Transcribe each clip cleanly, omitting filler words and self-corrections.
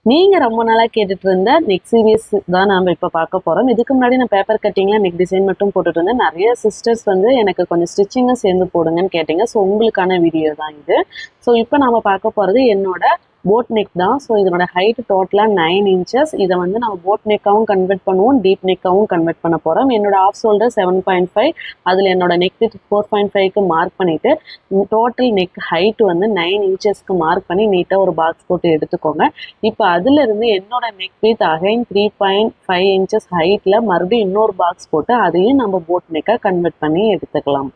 நீங்க ரொம்ப நாளா கேட்டுட்டு இருந்த நெக் சீரிஸ் தான் நாம இப்ப பார்க்க போறோம். இதுக்கு முன்னாடி நான் பேப்பர் கட்டிங்ல நெக் டிசைன் மட்டும் போட்டுட்டு இருந்தேன். நிறைய சிஸ்டர்ஸ் வந்து எனக்கு கொஞ்சம் ஸ்டிச்சிங்கும் சேர்ந்து போடுங்கன்னு கேட்டீங்க. ஸோ உங்களுக்கான வீடியோ தான் இது. ஸோ இப்போ நாம பார்க்க போறது என்னோட போட் நெக் தான். ஸோ இதனோட ஹைட் டோட்டலாக 9 இன்ச்சஸ். இதை வந்து நம்ம போட் நெக்காகவும் கன்வெர்ட் பண்ணுவோம், டீப் நெக்காகவும் கன்வெர்ட் பண்ண போகிறோம். என்னோட ஆஃப் ஷோல்டர் 7.5, அதில் என்னோட நெக் 4.5க்கு மார்க் பண்ணிவிட்டு டோட்டல் நெக் ஹைட் வந்து 9 இன்ச்சஸ்க்கு மார்க் பண்ணி நீட்டாக ஒரு பாக்ஸ் போட்டு எடுத்துக்கோங்க. இப்போ அதிலிருந்து என்னோட நெக் வித் அகைன் 3.5 இன்ச்சஸ் ஹைட்டில் மறுபடியும் இன்னொரு பாக்ஸ் போட்டு அதையும் நம்ம போட் நெக்காக கன்வெர்ட் பண்ணி எடுத்துக்கலாம்.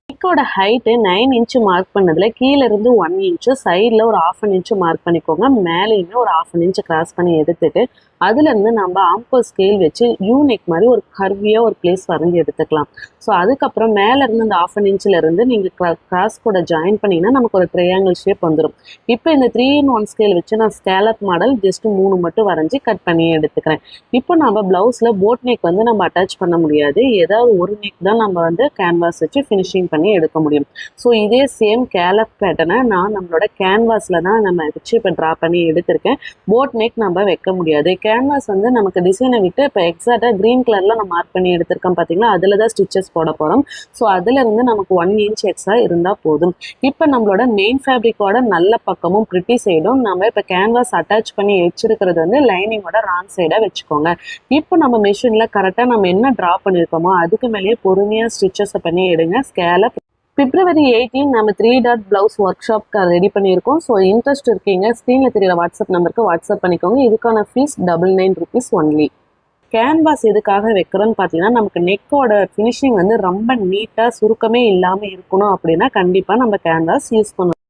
நெக்கோட ஹைட்டு 9 இன்ச்சு மார்க் பண்ணதுல கீழே இருந்து 1 இன்ச்சு, சைடில் ஒரு 1/2 இன்ச்சு மார்க் பண்ணிக்கோங்க. மேலேயுமே ஒரு 1/2 இன்ச்சு கிராஸ் பண்ணி எடுத்துட்டு அதுலேருந்து நம்ம ஆம்போ ஸ்கேல் வச்சு யூ நெக் மாதிரி ஒரு கர்வியாக ஒரு பிளேஸ் வரைஞ்சி எடுத்துக்கலாம். ஸோ அதுக்கப்புறம் மேலேருந்து அந்த 1/2 இன்ச்சில் இருந்து நீங்கள் கிராஸ் கூட ஜாயின் பண்ணிங்கன்னா நமக்கு ஒரு ட்ரையாங்கிள் ஷேப் வந்துடும். இப்போ இந்த 3-in-1 ஸ்கேல் வச்சு நான் ஸ்கேலப் மாடல் ஜஸ்ட் 3 மட்டும் வரைஞ்சி கட் பண்ணி எடுத்துக்கிறேன். இப்போ நம்ம ப்ளவுஸில் போட் நெக் வந்து நம்ம அட்டாச் பண்ண முடியாது. ஏதாவது ஒரு நெக் தான் நம்ம வந்து கேன்வாஸ் வச்சு ஃபினிஷிங் பண்ணி எடுக்க முடியும். ஸோ இதே சேம் கேலப் பேட்டர்னை நான் நம்மளோட கேன்வாஸில் தான் நம்ம வச்சு இப்போ ட்ரா பண்ணி எடுத்திருக்கேன். போட் நெக் நம்ம வைக்க முடியாது. கேன்வாஸ் வந்து நமக்கு டிசைனை விட்டு இப்போ எக்ஸாக்டாக க்ரீன் கலரில் நான் மார்க் பண்ணி எடுத்திருக்கேன் பார்த்தீங்களா, அதில் தான் ஸ்டிச்சஸ் போட போகிறோம். ஸோ அதிலிருந்து நமக்கு 1 இன்ச் எக்ஸ்ட்ரா இருந்தால் போதும். இப்போ நம்மளோட மெயின் ஃபேப்ரிக்கோட நல்ல பக்கமும் ப்ரிட்டி சைடும் நம்ம இப்போ கேன்வாஸ் அட்டாச் பண்ணி வச்சிருக்கிறது வந்து லைனிங்கோட ராங் சைடாக வச்சுக்கோங்க. இப்போ நம்ம மிஷினில் கரெக்டாக நம்ம என்ன ட்ரா பண்ணியிருக்கோமோ அதுக்கு மேலேயே பொறுமையாக ஸ்டிச்சஸை பண்ணி எடுங்க. ஸ்கேலப் February 18 நம்ம 3 dot blouse work shop ready பண்ணியிருக்கோம். ஸோ இன்ட்ரெஸ்ட் இருக்கீங்க ஸ்க்ரீனில் தெரியற வாட்ஸ்அப் நம்பருக்கு வாட்ஸ்அப் பண்ணிக்கோங்க. இதுக்கான ஃபீஸ் $99 ஒன்லி. கேன்வாஸ் எதுக்காக வைக்கிறோன்னு பார்த்தீங்கன்னா நமக்கு நெக்கோட ஃபினிஷிங் வந்து ரொம்ப நீட்டாக சுருக்கமே இல்லாமல் இருக்கணும் அப்படின்னா கண்டிப்பாக நம்ம கேன்வாஸ் யூஸ் பண்ணணும்.